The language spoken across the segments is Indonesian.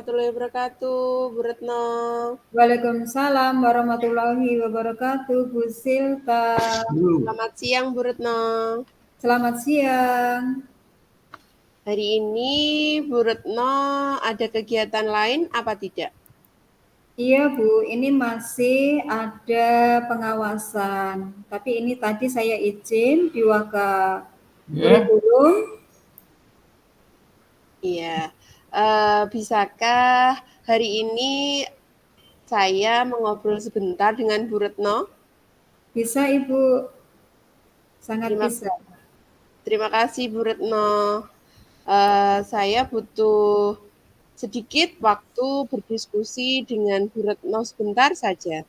warahmatullahi wabarakatuh, Bu Retno. Waalaikumsalam warahmatullahi wabarakatuh, Bu Silta. Selamat siang, Bu Retno. Selamat siang. Hari ini Bu Retno ada kegiatan lain apa tidak? Iya, Bu, ini masih ada pengawasan. Tapi ini tadi saya izin di Waka Kurikulum. Iya. Bisakah hari ini saya mengobrol sebentar dengan Bu Retno? Bisa, Ibu. Sangat Terima, bisa. terima kasih, Bu Retno. Saya butuh sedikit waktu berdiskusi dengan Bu Retno sebentar saja.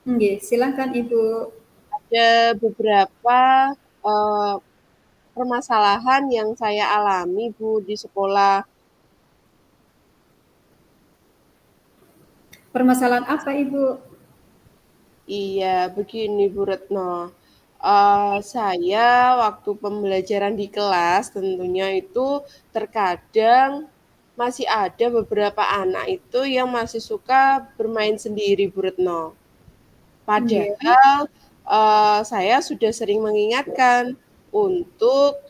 Oke, silakan, Ibu. Ada beberapa eh, permasalahan yang saya alami, Bu, di sekolah. Permasalahan apa, Ibu? Iya, begini Bu Retno. Saya waktu pembelajaran di kelas tentunya itu terkadang masih ada beberapa anak itu yang masih suka bermain sendiri, Bu Retno. Iya. Padahal saya sudah sering mengingatkan untuk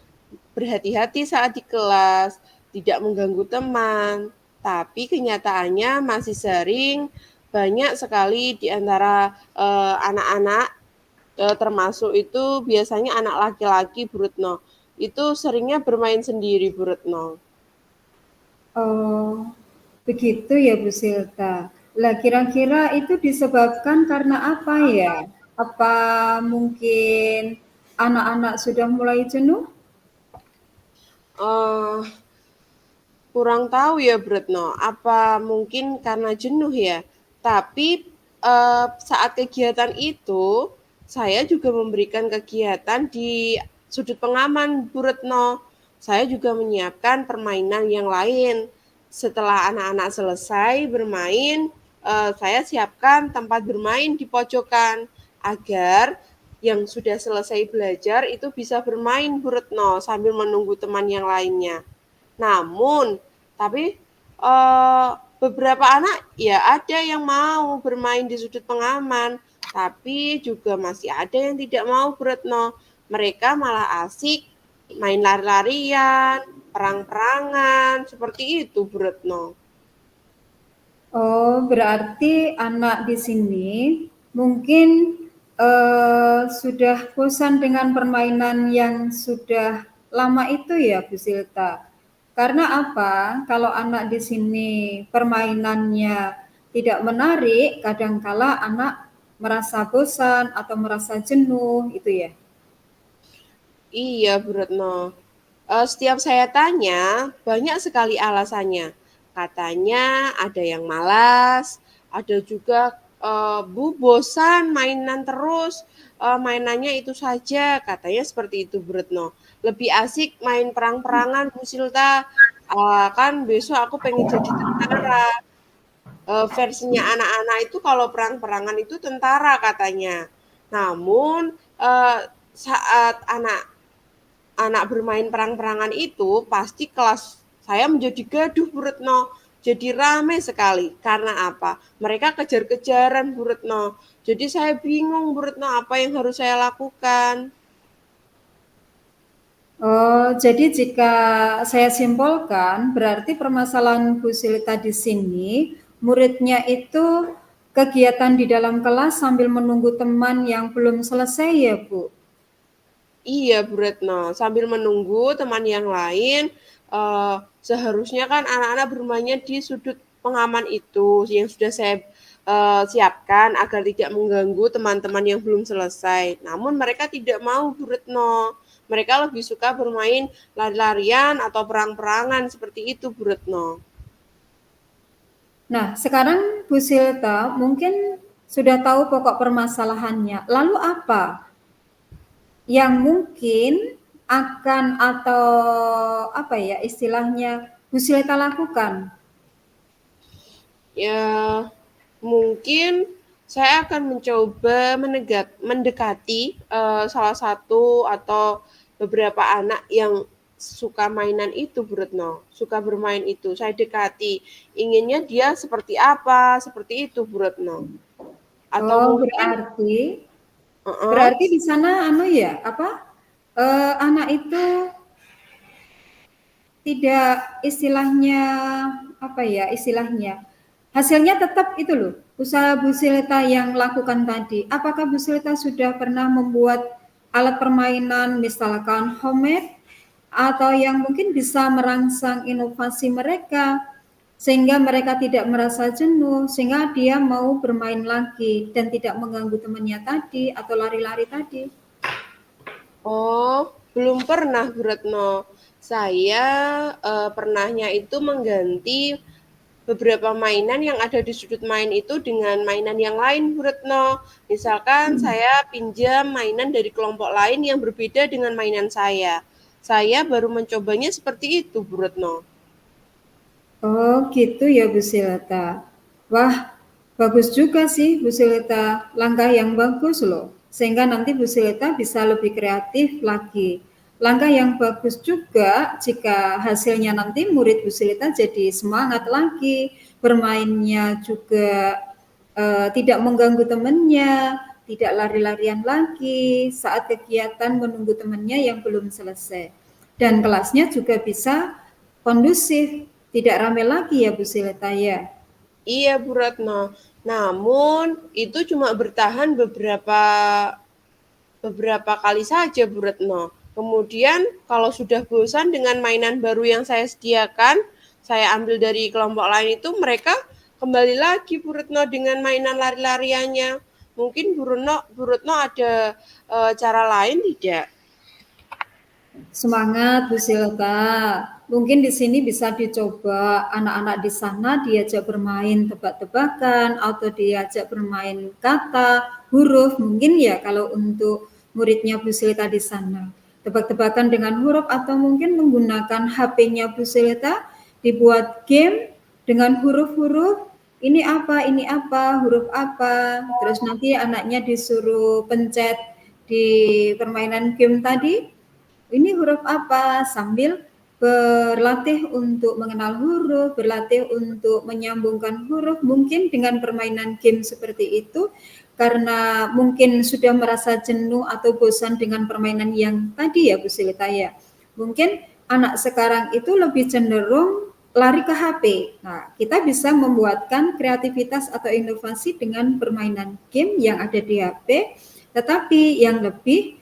berhati-hati saat di kelas, tidak mengganggu teman. Tapi kenyataannya masih sering banyak sekali di antara anak-anak, termasuk itu biasanya anak laki-laki, Bu Retno, itu seringnya bermain sendiri, Bu Retno. Oh, begitu ya, Bu Silta. Lah, kira-kira itu disebabkan karena apa ya? Apa mungkin anak-anak sudah mulai jenuh? Eh, Kurang tahu ya, Bretno. Apa mungkin karena jenuh ya? Tapi saat kegiatan itu, saya juga memberikan kegiatan di sudut pengaman, Bu Retno. Saya juga menyiapkan permainan yang lain. Setelah anak-anak selesai bermain, saya siapkan tempat bermain di pojokan agar yang sudah selesai belajar itu bisa bermain, Bu Retno, sambil menunggu teman yang lainnya. Namun, tapi beberapa anak ya ada yang mau bermain di sudut pengaman, tapi juga masih ada yang tidak mau, Bu Retno. Mereka malah asik main lari-larian, perang-perangan, seperti itu, Bu Retno. Oh, berarti anak di sini mungkin sudah bosan dengan permainan yang sudah lama itu ya, Bu Silta. Karena apa? Kalau anak di sini permainannya tidak menarik, kadangkala anak merasa bosan atau merasa jenuh, itu ya. Iya, Bu Retno. Setiap saya tanya, banyak sekali alasannya. Katanya ada yang malas, ada juga Bu bosan mainan terus, mainannya itu saja, katanya seperti itu, Bu Retno. Lebih asik main perang-perangan, Bu Silta. Kan besok aku pengen jadi tentara. Versinya anak-anak itu kalau perang-perangan itu tentara katanya. Namun saat anak bermain perang-perangan itu pasti kelas saya menjadi gaduh, Bu Retno. Jadi rame sekali. Karena apa? Mereka kejar-kejaran, Bu Retno. Jadi saya bingung, Bu Retno, apa yang harus saya lakukan. Oh, jadi jika saya simpulkan, berarti permasalahan Bu Silita di sini, muridnya itu kegiatan di dalam kelas sambil menunggu teman yang belum selesai ya, Bu? Iya, Bu Retno. Sambil menunggu teman yang lain, seharusnya kan anak-anak bermainnya di sudut pengaman itu yang sudah saya siapkan agar tidak mengganggu teman-teman yang belum selesai. Namun mereka tidak mau, Bu Retno. Mereka lebih suka bermain lari-larian atau perang-perangan seperti itu, Bu Retno. Nah, sekarang Bu Silta mungkin sudah tahu pokok permasalahannya. Lalu apa yang mungkin akan atau apa ya istilahnya Bu Silta lakukan? Ya, mungkin saya akan mencoba mendekati salah satu atau beberapa anak yang suka mainan itu, Bu Retno. Suka bermain itu. Saya dekati. Inginnya dia seperti apa, seperti itu, Bu Retno. Atau Oh, mungkin, berarti di sana ya, anak itu tidak istilahnya hasilnya tetap itu loh, usaha Bu Silita yang lakukan tadi. Apakah Bu Silita sudah pernah membuat alat permainan misalkan homemade atau yang mungkin bisa merangsang inovasi mereka sehingga mereka tidak merasa jenuh, sehingga dia mau bermain lagi dan tidak mengganggu temannya tadi atau lari-lari tadi? oh, belum pernah, Bu Retno. Saya pernahnya itu mengganti beberapa mainan yang ada di sudut main itu dengan mainan yang lain, Bu Retno. Misalkan saya pinjam mainan dari kelompok lain yang berbeda dengan mainan saya. Saya baru mencobanya seperti itu, Bu Retno. Oh gitu ya Bu Silita. Wah, bagus juga sih Bu Silita. Langkah yang bagus loh. Sehingga nanti Bu Silita bisa lebih kreatif lagi. Langkah yang bagus juga jika hasilnya nanti murid Bu Silita jadi semangat lagi. Bermainnya juga tidak mengganggu temannya, tidak lari-larian lagi saat kegiatan menunggu temannya yang belum selesai. Dan kelasnya juga bisa kondusif, tidak ramai lagi ya Bu Silita ya? Iya, Bu Retno. Namun itu cuma bertahan beberapa kali saja, Bu Retno. Kemudian kalau sudah bosan dengan mainan baru yang saya sediakan, saya ambil dari kelompok lain itu, mereka kembali lagi, Bu Retno, dengan mainan lari-lariannya. Mungkin Bu Retno ada cara lain tidak? Semangat Bu Silta. Mungkin di sini bisa dicoba anak-anak di sana diajak bermain tebak-tebakan atau diajak bermain kata, huruf. Mungkin ya kalau untuk muridnya Bu Silta di sana. Tebak-tebakan dengan huruf atau mungkin menggunakan HP-nya Bu Silta dibuat game dengan huruf-huruf. Ini apa, huruf apa. Terus nanti anaknya disuruh pencet di permainan game tadi ini huruf apa, sambil berlatih untuk mengenal huruf, berlatih untuk menyambungkan huruf, mungkin dengan permainan game seperti itu, karena mungkin sudah merasa jenuh atau bosan dengan permainan yang tadi ya Bu Silita ya. Mungkin anak sekarang itu lebih cenderung lari ke HP. Nah, kita bisa membuatkan kreativitas atau inovasi dengan permainan game yang ada di HP, tetapi yang lebih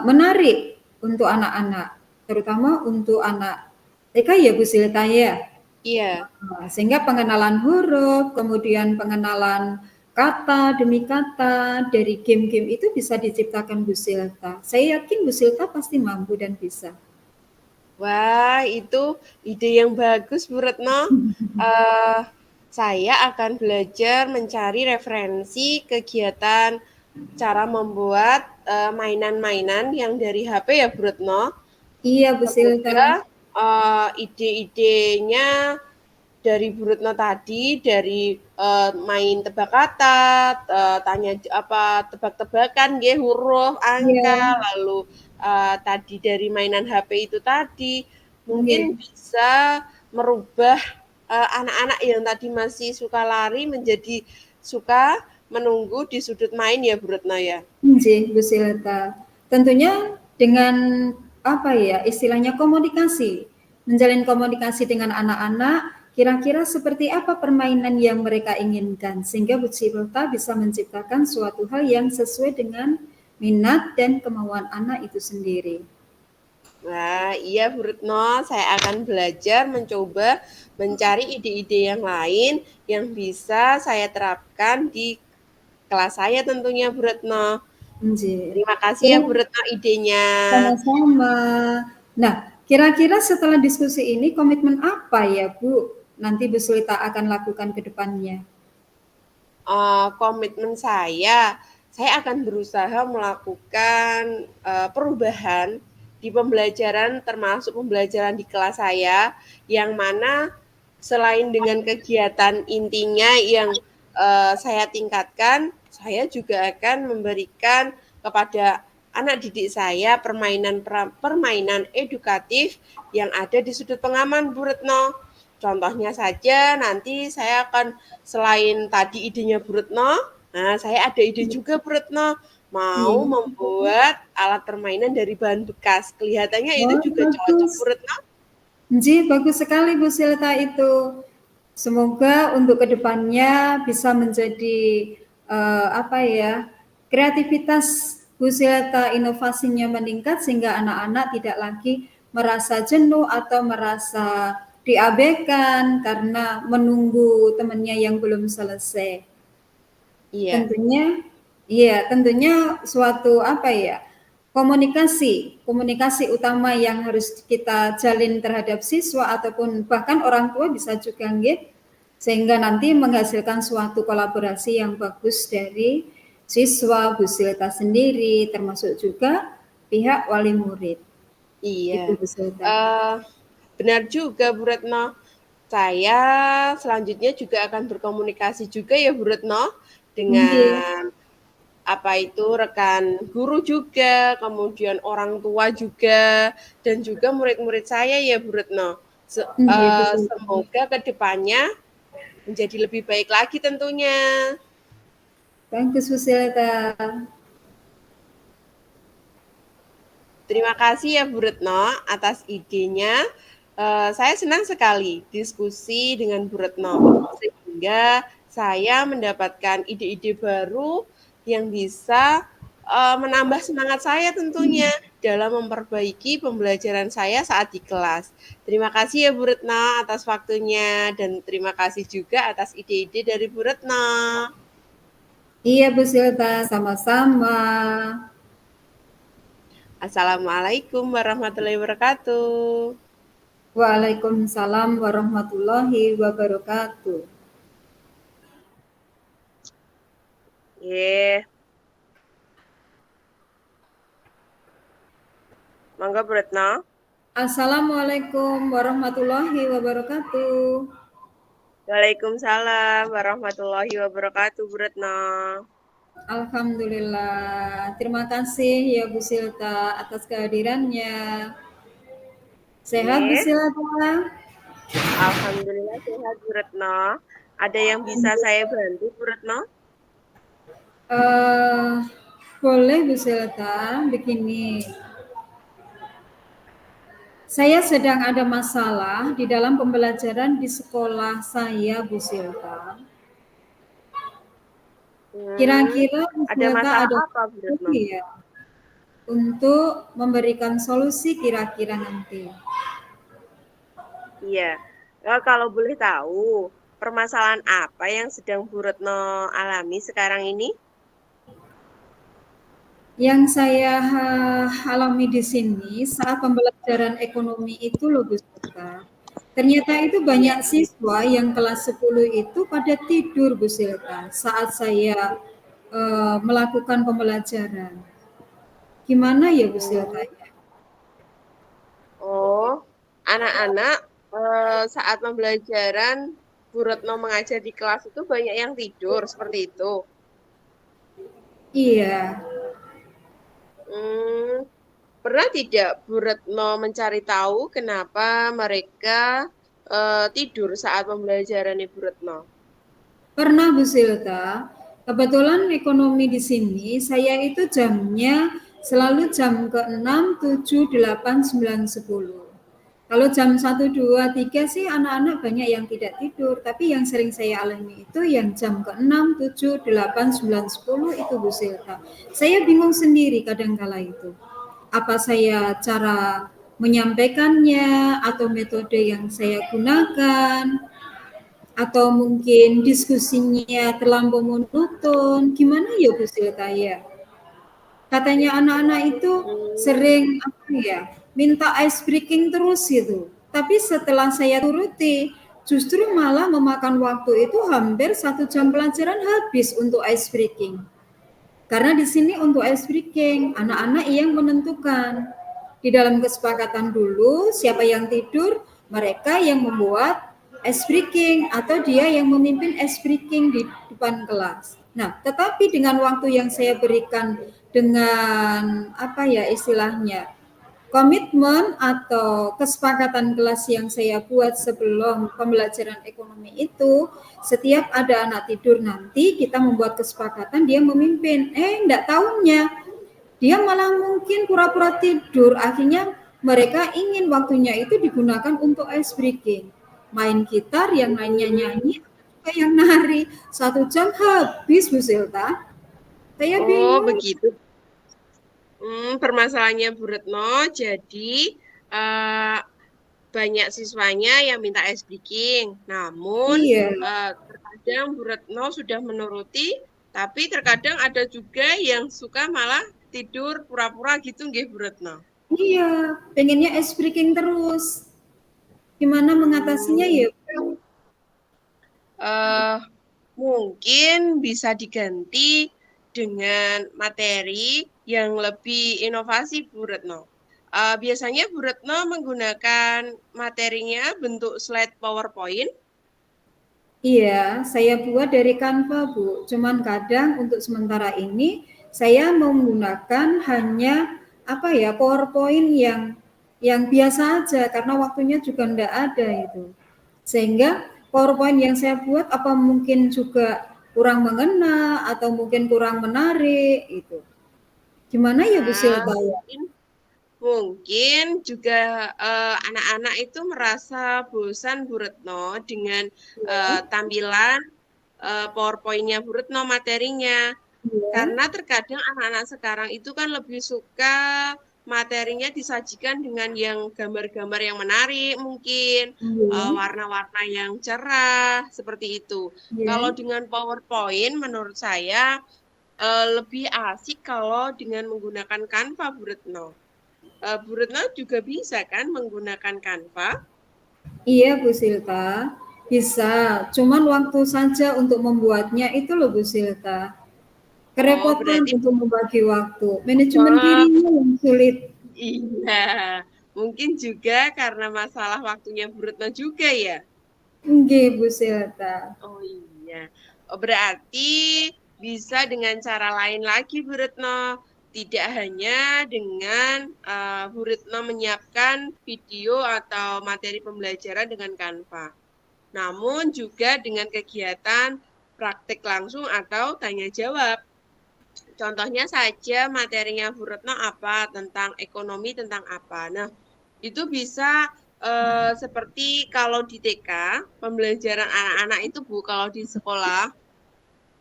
menarik untuk anak-anak, terutama untuk anak TK ya Bu Silita ya. Iya. Sehingga pengenalan huruf, kemudian pengenalan kata demi kata dari game-game itu bisa diciptakan Bu Silita. Saya yakin Bu Silita pasti mampu dan bisa. Wah, itu ide yang bagus, Bu Retno. Saya akan belajar mencari referensi kegiatan cara membuat mainan-mainan yang dari HP ya, Bu Retno. Iya Bu Silita. Semoga ide-idenya dari Bu Retno tadi, dari main tebak kata, tanya apa tebak-tebakan, huruf, angka, Iya. lalu tadi dari mainan HP itu tadi, mungkin Iya. bisa merubah anak-anak yang tadi masih suka lari menjadi suka menunggu di sudut main ya, Bu Retno ya. Bu Silita. Tentunya dengan istilahnya komunikasi, menjalin komunikasi dengan anak-anak, kira-kira seperti apa permainan yang mereka inginkan, sehingga Bu Silita bisa menciptakan suatu hal yang sesuai dengan minat dan kemauan anak itu sendiri. Nah, iya Bu Retno, saya akan belajar mencoba mencari ide-ide yang lain yang bisa saya terapkan di kelas saya tentunya Bu Retno. Terima kasih ya Bu Retno idenya. Sama-sama. Nah, kira-kira setelah diskusi ini komitmen apa ya Bu nanti Bu Sulita akan lakukan ke depannya? Komitmen saya akan berusaha melakukan perubahan di pembelajaran, termasuk pembelajaran di kelas saya, yang mana selain dengan kegiatan intinya yang saya tingkatkan, saya juga akan memberikan kepada anak didik saya permainan edukatif yang ada di sudut pengaman, Bu Retno. Contohnya saja nanti saya akan selain tadi idenya Bu Retno, nah saya ada ide juga Bu Retno, mau Iya. membuat alat permainan dari bahan bekas. Kelihatannya Oh, itu juga cocok bagus. Bu Retno. Bagus sekali Bu Silta itu. Semoga untuk kedepannya bisa menjadi apa ya, kreativitas Bu Silta, inovasinya meningkat sehingga anak-anak tidak lagi merasa jenuh atau merasa diabaikan karena menunggu temannya yang belum selesai. Iya, Tentunya, iya, tentunya suatu apa ya, komunikasi utama yang harus kita jalin terhadap siswa ataupun bahkan orang tua bisa juga nggih, sehingga nanti menghasilkan suatu kolaborasi yang bagus dari siswa, Bu Silta sendiri, termasuk juga pihak wali murid. Itu iya. Bu Silta. Eh, benar juga Bu Retno. Saya selanjutnya juga akan berkomunikasi juga ya Bu Retno Nggih, dengan apa itu rekan guru juga, kemudian orang tua juga, dan juga murid-murid saya ya Bu Retno. nggih Bu Silta. Semoga kedepannya menjadi lebih baik lagi tentunya. Bagus Bu Silta. Terima kasih ya Bu Retno atas idenya. Saya senang sekali diskusi dengan Bu Retno, sehingga saya mendapatkan ide-ide baru yang bisa menambah semangat saya tentunya dalam memperbaiki pembelajaran saya saat di kelas. Terima kasih ya Bu Retno atas waktunya, dan terima kasih juga atas ide-ide dari Bu Retno. Iya Bu Silta, sama-sama. Assalamualaikum warahmatullahi wabarakatuh. Waalaikumsalam warahmatullahi wabarakatuh. Yeah. Mangga Bu Retno. Assalamualaikum warahmatullahi wabarakatuh. Waalaikumsalam warahmatullahi wabarakatuh, Bu Retno. Alhamdulillah. Terima kasih ya Bu Silta atas kehadirannya. Sehat Bu Yes, Silta? alhamdulillah sehat, Bu Retno. Ada yang bisa saya bantu, Bu Retno? Eh, boleh Bu Silta, begini. Saya sedang ada masalah di dalam pembelajaran di sekolah saya Bu Silta. Hmm, Kira-kira Bu ada Silta masalah ada apa, Bu Retno? solusi ya untuk memberikan solusi kira-kira nanti? Iya, kalau boleh tahu, permasalahan apa yang sedang Bu Retno alami sekarang ini? Yang saya alami di sini saat pembelajaran ekonomi itu loh Bu Silta. Ternyata itu Iya. banyak siswa yang kelas 10 itu pada tidur Bu Silta saat saya melakukan pembelajaran. Gimana ya Bu Silta? Hmm, oh, anak-anak saat pembelajaran Bu Retno mengajar di kelas itu banyak yang tidur, seperti itu. Iya, Hmm, pernah tidak Bu Retno mencari tahu kenapa mereka tidur saat pembelajaran Ibu Retno? pernah Bu Silta. Kebetulan ekonomi di sini saya itu jamnya selalu jam ke-6, 7, 8, 9, 10. Kalau jam 1, 2, 3 sih anak-anak banyak yang tidak tidur, tapi yang sering saya alami itu yang jam ke-6, 7, 8, 9, 10 itu Bu Silta. Saya bingung sendiri kadangkala itu. Apa saya cara menyampaikannya atau metode yang saya gunakan atau mungkin diskusinya terlampau monoton, gimana ya Bu Silta ya? Katanya anak-anak itu Hmm, sering apa ya, minta ice breaking terus gitu. Tapi setelah saya turuti, justru malah memakan waktu itu hampir 1 jam pelajaran habis untuk ice breaking. Karena di sini untuk ice breaking, anak-anak yang menentukan. Di dalam kesepakatan dulu, siapa yang tidur, mereka yang membuat ice breaking atau dia yang memimpin ice breaking di depan kelas. Nah, tetapi dengan waktu yang saya berikan dengan apa ya istilahnya, komitmen atau kesepakatan kelas yang saya buat sebelum pembelajaran ekonomi itu, setiap ada anak tidur nanti kita membuat kesepakatan dia memimpin. Enggak tahunya dia malah mungkin pura-pura tidur. Akhirnya mereka ingin waktunya itu digunakan untuk ice breaking. Main gitar, yang lainnya nyanyi, ada yang nari. 1 jam habis, Bu Silta. Saya Oh, bingung. begitu. Permasalahannya Bu Retno, jadi eh, banyak siswanya yang minta ice breaking. Namun, Iya, terkadang Bu Retno sudah menuruti, tapi terkadang ada juga yang suka malah tidur pura-pura gitu nggih Bu Retno. iya. Pengennya ice breaking terus. Gimana mengatasinya Hmm, ya? eh, Mungkin bisa diganti dengan materi yang lebih inovasi, Bu Retno. Biasanya Bu Retno menggunakan materinya bentuk slide PowerPoint. Iya, saya buat dari Canva, Bu. Cuman kadang untuk sementara ini saya menggunakan hanya apa ya PowerPoint yang biasa aja karena waktunya juga ndak ada itu. Sehingga PowerPoint yang saya buat apa mungkin juga kurang mengena atau mungkin kurang menarik itu. Gimana ya Bu Ah, Silta ya? mungkin mungkin juga anak-anak itu merasa bosan Bu Retno dengan tampilan PowerPoint-nya Bu Retno materinya. Iya, Karena terkadang anak-anak sekarang itu kan lebih suka materinya disajikan dengan yang gambar-gambar yang menarik mungkin, iya, warna-warna yang cerah, seperti itu. Kalau iya. dengan PowerPoint menurut saya lebih asik kalau dengan menggunakan Canva, Bu Retno. Bu Retno juga bisa kan menggunakan Canva? Iya Bu Silta, bisa. Cuman waktu saja untuk membuatnya itu loh Bu Silta. Oh, Kerepotan berarti untuk membagi waktu. Manajemen oh, dirinya yang sulit. iya. Mungkin juga karena masalah waktunya Bu Retno juga ya. Nggih Bu Silta. Oh iya. Oh, berarti bisa dengan cara lain lagi, Bu Retno. Tidak hanya dengan Bu Retno menyiapkan video atau materi pembelajaran dengan Canva, namun juga dengan kegiatan praktik langsung atau tanya jawab. Contohnya saja materinya Bu Retno apa, tentang ekonomi, tentang apa. Nah, itu bisa seperti kalau di TK, pembelajaran anak-anak itu Bu, kalau di sekolah,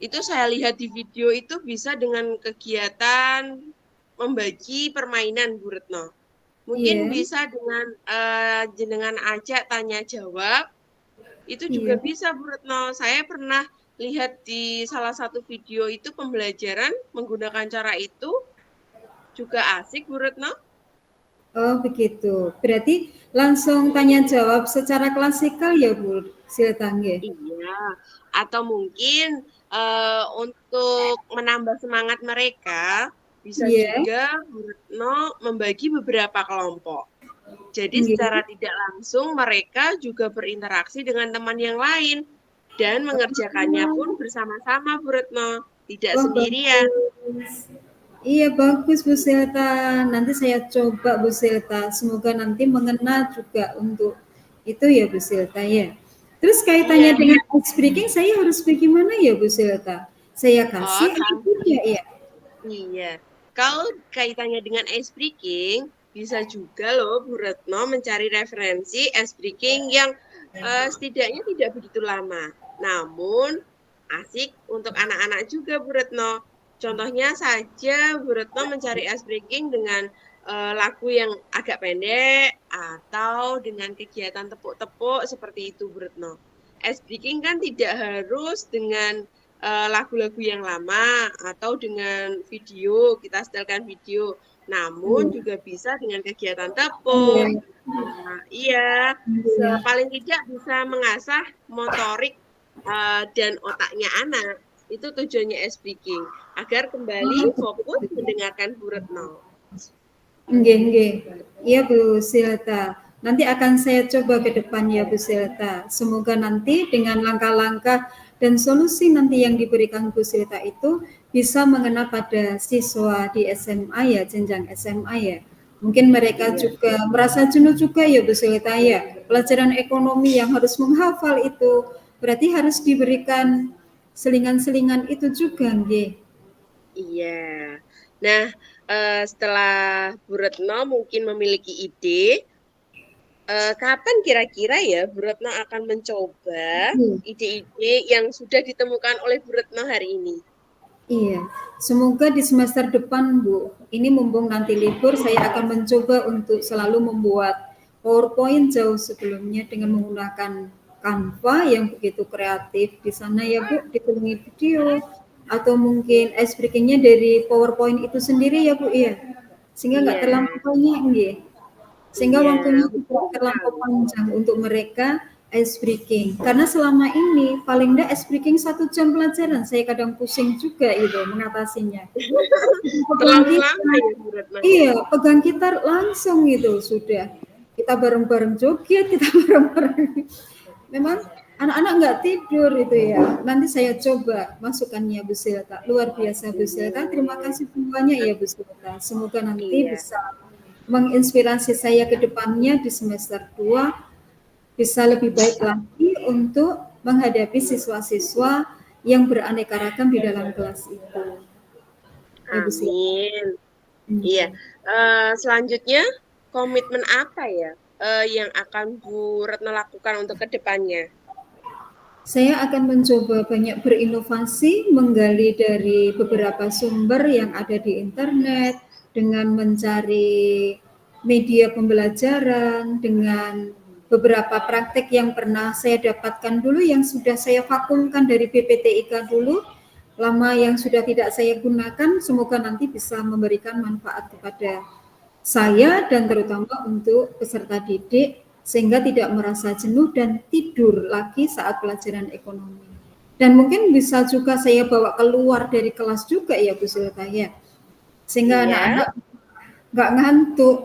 itu saya lihat di video itu bisa dengan kegiatan membagi permainan Bu Retno. Mungkin Iya, bisa dengan jenengan ajak tanya jawab, itu juga iya. bisa Bu Retno. Saya pernah lihat di salah satu video itu pembelajaran menggunakan cara itu juga asik Bu Retno. Oh begitu. Berarti langsung tanya jawab secara klasikal ya Bu Silta nggih? Iya, atau mungkin untuk menambah semangat mereka, bisa Iya, juga Bu Retno membagi beberapa kelompok. Jadi secara nggih. tidak langsung mereka juga berinteraksi dengan teman yang lain dan mengerjakannya pun bersama-sama Bu Retno, tidak Wah sendirian. bagus. Iya bagus Bu Silta. Nanti saya coba Bu Silta. Semoga nanti mengena juga untuk itu ya Bu Silta ya. Terus kaitannya Iya, dengan ice breaking saya harus bagaimana ya Bu Silta? Saya oh kasih atau kan. tidak ya? Iya, kalau kaitannya dengan ice breaking, bisa juga loh Bu Retno mencari referensi ice breaking yang setidaknya tidak begitu lama. Namun, asik untuk anak-anak juga Bu Retno. Contohnya saja Bu Retno mencari ice breaking dengan lagu yang agak pendek atau dengan kegiatan tepuk-tepuk seperti itu Bu Retno. Ice breaking kan tidak harus dengan lagu-lagu yang lama atau dengan video, kita setelkan video. Namun Iya. juga bisa dengan kegiatan tepuk. Iya. Iya, Iya. paling tidak bisa mengasah motorik dan otaknya anak. Itu tujuannya speaking, agar kembali Oh, fokus betul. mendengarkan Bu Retno. Nggih, nggih. Iya Bu Silta. Nanti akan saya coba ke depan ya Bu Silta. Semoga nanti dengan langkah-langkah dan solusi nanti yang diberikan Bu Silta itu bisa mengena pada siswa di SMA ya, jenjang SMA ya. Mungkin mereka juga merasa jenuh juga ya Bu Silta ya. Pelajaran ekonomi yang harus menghafal itu berarti harus diberikan selingan-selingan itu juga nggih. Iya. Nah, setelah Bu Retno mungkin memiliki ide, kapan kira-kira ya Bu Retno akan mencoba ide-ide yang sudah ditemukan oleh Bu Retno hari ini? Iya, semoga di semester depan Bu, ini mumpung nanti libur, saya akan mencoba untuk selalu membuat PowerPoint jauh sebelumnya dengan menggunakan Canva yang begitu kreatif di sana ya Bu, ditunjukin video atau mungkin ice breakingnya dari PowerPoint itu sendiri ya Bu ya, sehingga nggak Iya, terlalu banyak nggih. Sehingga iya, waktunya tidak terlampau betul. panjang untuk mereka ice breaking. Karena selama ini paling enggak ice breaking 1 jam pelajaran. Saya kadang pusing juga itu mengatasinya. Pegang Terlalu lama gitar, ya Bu Retno ya? iya, pegang gitar langsung itu sudah. Kita bareng-bareng joget, kita bareng-bareng. Memang anak-anak nggak tidur itu ya. Nanti saya coba masukannya Bu Silta. Luar biasa Bu Silta. Terima kasih banyak ya Bu Silta. Semoga nanti Iya, bisa menginspirasi saya ke depannya di semester 2 bisa lebih baik lagi untuk menghadapi siswa-siswa yang beraneka ragam di dalam kelas itu. Ya Bu Silta. amin. Iya. Okay. Selanjutnya, komitmen apa ya yang akan Bu Retno lakukan untuk kedepannya? Saya akan mencoba banyak berinovasi, menggali dari beberapa sumber yang ada di internet, dengan mencari media pembelajaran, dengan beberapa praktek yang pernah saya dapatkan dulu, yang sudah saya vakumkan dari BPTIK dulu, lama yang sudah tidak saya gunakan, semoga nanti bisa memberikan manfaat kepada saya dan terutama untuk peserta didik sehingga tidak merasa jenuh dan tidur lagi saat pelajaran ekonomi. Dan mungkin bisa juga saya bawa keluar dari kelas juga ya Bu Silta ya, sehingga Iya, anak-anak nggak ngantuk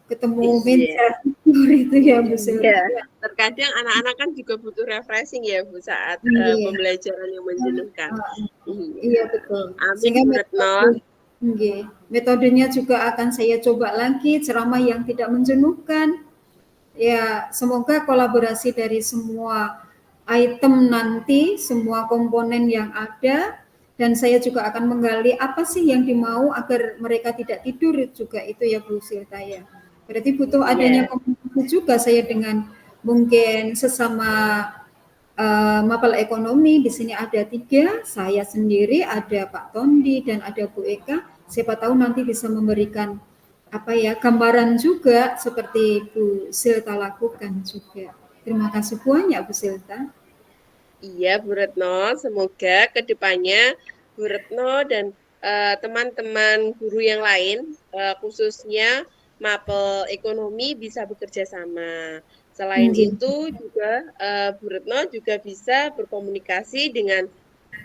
ketemu iya, meja tidur itu ya Bu iya. Silta ya. Terkadang anak-anak kan juga butuh refreshing ya Bu saat Iya, pembelajaran yang menjenuhkan. iya Iya. betul. Amin Sehingga Bu Retno. metode, nggih, metodenya juga akan saya coba lagi, ceramah yang tidak menjenuhkan. Ya, semoga kolaborasi dari semua item nanti, semua komponen yang ada, dan saya juga akan menggali apa sih yang dimau agar mereka tidak tidur juga itu ya Bu Silta ya. Berarti butuh adanya Iya. komunikasi juga saya dengan mungkin sesama mapel ekonomi. Di sini ada 3, saya sendiri, ada Pak Tondi, dan ada Bu Eka. Siapa tahu nanti bisa memberikan apa ya gambaran juga seperti Bu Silta lakukan juga. Terima kasih banyak Bu Silta. Iya, Bu Retno. Semoga kedepannya Bu Retno dan teman-teman guru yang lain, khususnya mapel ekonomi, bisa bekerja sama. Selain Nggih. itu juga Bu Retno juga bisa berkomunikasi dengan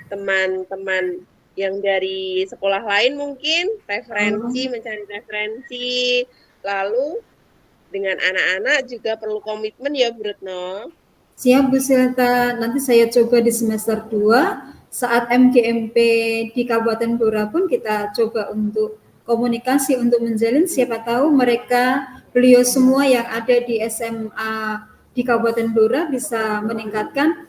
teman-teman yang dari sekolah lain mungkin, referensi, Oh, mencari referensi. Lalu dengan anak-anak juga perlu komitmen ya Bu Retno. siap Bu Silta, nanti saya coba di semester 2 saat MGMP di Kabupaten Blora pun kita coba untuk komunikasi untuk menjalin, siapa tahu mereka beliau semua yang ada di SMA di Kabupaten Blora bisa meningkatkan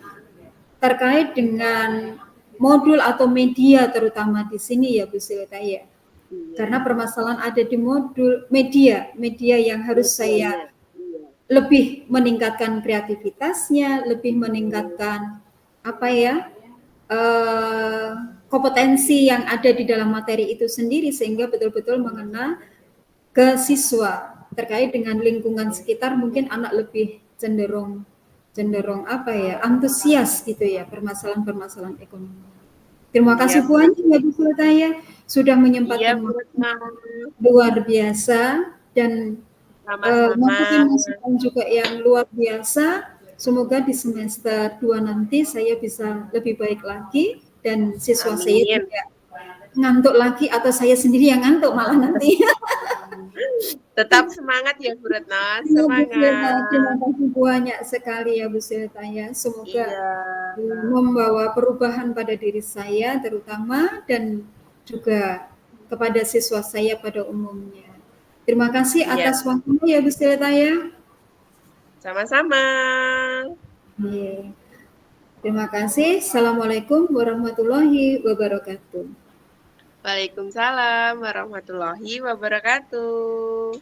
terkait dengan modul atau media terutama di sini ya Bu Silta ya. Iya, Karena permasalahan ada di modul media yang harus medianya. saya Iya. lebih meningkatkan kreativitasnya, lebih meningkatkan apa ya eh, kompetensi yang ada di dalam materi itu sendiri sehingga betul-betul mengena ke siswa terkait dengan lingkungan sekitar mungkin anak lebih cenderung cenderung apa ya antusias gitu ya permasalahan-permasalahan ekonomi. Terima Iya, kasih Bu banyak Retno. ya Bu Sultaya sudah Iya, menyempatkan Bu waktu Retno. luar biasa dan Sama-sama. masukan-masukan juga yang luar biasa. Semoga di semester 2 nanti saya bisa lebih baik lagi dan siswa saya Amin. tidak ngantuk lagi atau saya sendiri yang ngantuk malah nanti. Tetap semangat ya Bu Retno, Iya, Bu Silta, terima semangat. kasih banyak sekali ya Bu Silta ya. Semoga Iya, membawa perubahan pada diri saya terutama dan juga kepada siswa saya pada umumnya. Terima kasih iya, atas waktunya ya Bu Silta ya. sama-sama. Iya. Terima kasih. Assalamualaikum warahmatullahi wabarakatuh. Waalaikumsalam warahmatullahi wabarakatuh.